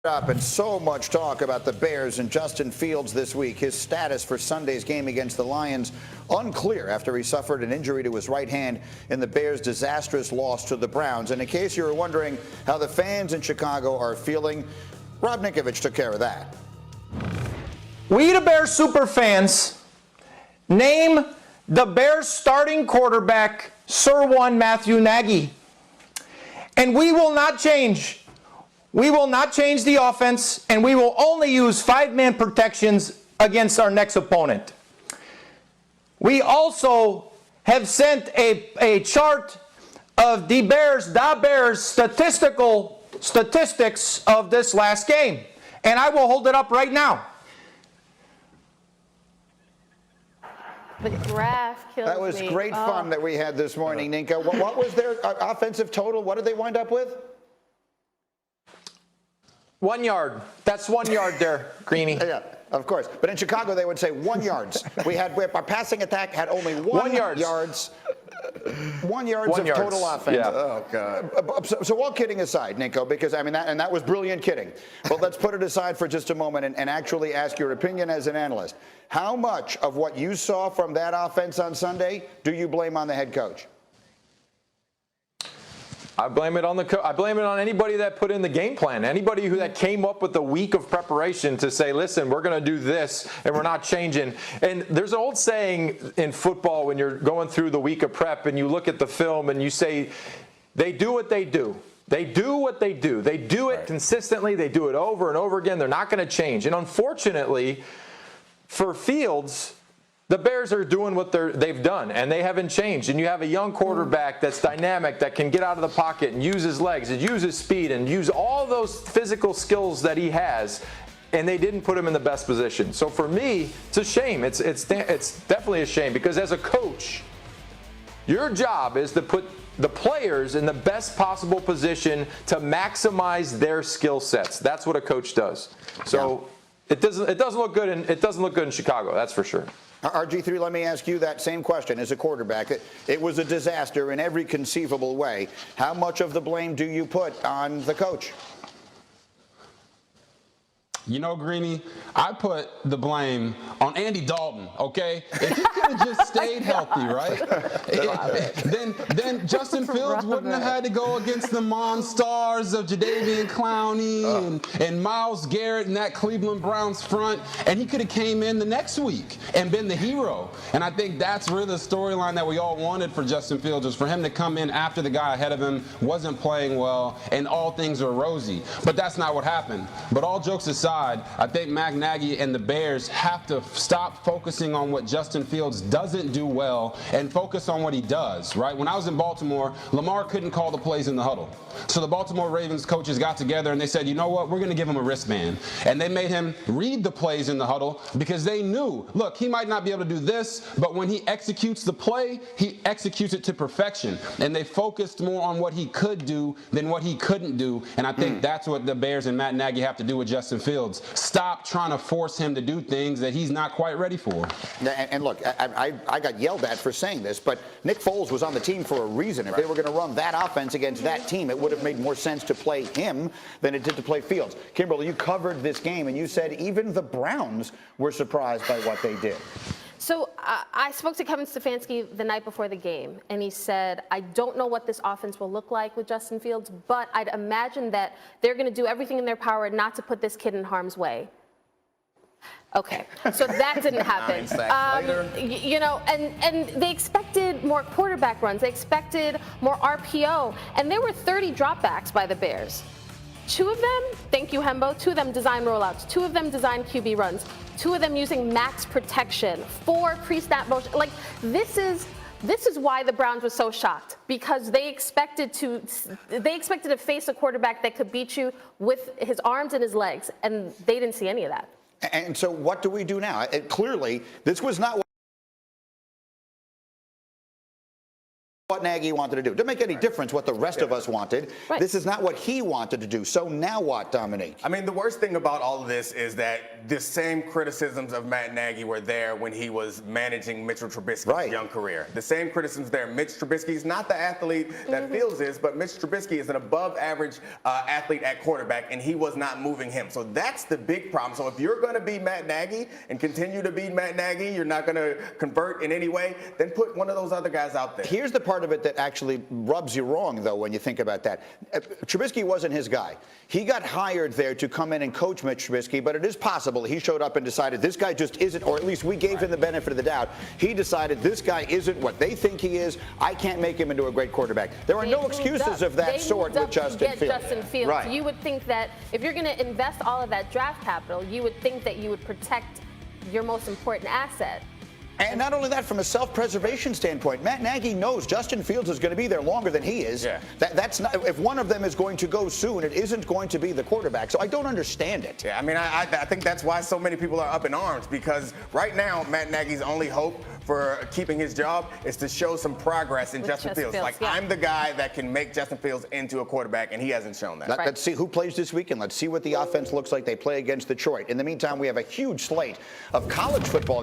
Up and so much talk about the Bears and Justin Fields this week. His status for Sunday's game against the Lions unclear after he suffered an injury to his right hand in the Bears' disastrous loss to the Browns. And in case you were wondering how the fans in Chicago are feeling, Rob Ninkovich took care of that. We the Bears super fans name the Bears starting quarterback Sir One Matthew Nagy. And we will not change. We will not change the offense, and we will only use 5-man protections against our next opponent. We also have sent a chart of the Bears statistics of this last game, and I will hold it up right now. The graph kills me. That was great fun that we had this morning, Ninka. What was their offensive total? What did they wind up with? 1 yard. That's 1 yard there, Greeny. Yeah, of course. But in Chicago, they would say 1 yards. Our passing attack had only 1 yards. 1 yards of total offense. Yeah. Oh, God. So all kidding aside, Ninko, because I mean, that was brilliant kidding. But let's put it aside for just a moment and actually ask your opinion as an analyst. How much of what you saw from that offense on Sunday do you blame on the head coach? I blame it on I blame it on anybody that put in the game plan. Anybody that came up with a week of preparation to say, listen, we're going to do this and we're not changing. And there's an old saying in football when you're going through the week of prep and you look at the film and you say, they do what they do. They do what they do. They do it consistently. They do it over and over again. They're not going to change. And unfortunately, for Fields, the Bears are doing what they've done, and they haven't changed. And you have a young quarterback that's dynamic, that can get out of the pocket and use his legs and use his speed and use all those physical skills that he has, and they didn't put him in the best position. So for me, it's a shame. It's definitely a shame, because as a coach, your job is to put the players in the best possible position to maximize their skill sets. That's what a coach does. So it doesn't look good in Chicago, that's for sure. RG3, let me ask you that same question as a quarterback. It was a disaster in every conceivable way. How much of the blame do you put on the coach? You know, Greeny, I put the blame on Andy Dalton, okay? If he could have just stayed healthy, right? then Justin Fields wouldn't have had to go against the monsters of Jadeveon Clowney and Myles Garrett and that Cleveland Browns front, and he could have came in the next week and been the hero. And I think that's really the storyline that we all wanted for Justin Fields, was for him to come in after the guy ahead of him wasn't playing well and all things were rosy. But that's not what happened. But all jokes aside, I think Matt Nagy and the Bears have to stop focusing on what Justin Fields doesn't do well and focus on what he does, right? When I was in Baltimore, Lamar couldn't call the plays in the huddle. So the Baltimore Ravens coaches got together and they said, you know what, we're going to give him a wristband. And they made him read the plays in the huddle because they knew, look, he might not be able to do this, but when he executes the play, he executes it to perfection. And they focused more on what he could do than what he couldn't do. And I think that's what the Bears and Matt Nagy have to do with Justin Fields. Stop trying to force him to do things that he's not quite ready for. And look, I got yelled at for saying this, but Nick Foles was on the team for a reason. If they were going to run that offense against that team, it would have made more sense to play him than it did to play Fields. Kimberly, you covered this game, and you said even the Browns were surprised by what they did. So I spoke to Kevin Stefanski the night before the game, and he said, I don't know what this offense will look like with Justin Fields, but I'd imagine that they're going to do everything in their power not to put this kid in harm's way. Okay, so that didn't happen. You know, and they expected more quarterback runs. They expected more RPO, and there were 30 dropbacks by the Bears. 2 of them, thank you, Hembo, 2 of them designed rollouts, 2 of them designed QB runs, 2 of them using max protection, 4 pre-snap motion. Like, this is why the Browns were so shocked, because they expected to face a quarterback that could beat you with his arms and his legs, and they didn't see any of that. And so what do we do now? Clearly, this was not what what Nagy wanted to do. It didn't make any difference what the rest of us wanted. Right. This is not what he wanted to do. So now what, Dominique? I mean, the worst thing about all of this is that the same criticisms of Matt Nagy were there when he was managing Mitchell Trubisky's young career. The same criticisms there. Mitch Trubisky is not the athlete that Fields is, but Mitch Trubisky is an above-average athlete at quarterback, and he was not moving him. So that's the big problem. So if you're going to be Matt Nagy and continue to be Matt Nagy, you're not going to convert in any way, then put one of those other guys out there. Here's the part of it that actually rubs you wrong, though, when you think about that. Trubisky wasn't his guy. He got hired there to come in and coach Mitch Trubisky, but it is possible he showed up and decided this guy just isn't, or at least we gave him the benefit of the doubt. He decided this guy isn't what they think he is. I can't make him into a great quarterback. There are no excuses of that sort with Justin Fields. Right. You would think that if you're going to invest all of that draft capital, you would think that you would protect your most important asset. And not only that, from a self-preservation standpoint, Matt Nagy knows Justin Fields is going to be there longer than he is. Yeah. That's not, if one of them is going to go soon, it isn't going to be the quarterback. So I don't understand it. Yeah, I mean, I think that's why so many people are up in arms, because right now Matt Nagy's only hope for keeping his job is to show some progress in Justin Fields. Like, I'm the guy that can make Justin Fields into a quarterback, and he hasn't shown that. Let's see who plays this weekend. Let's see what the offense looks like. They play against Detroit. In the meantime, we have a huge slate of college football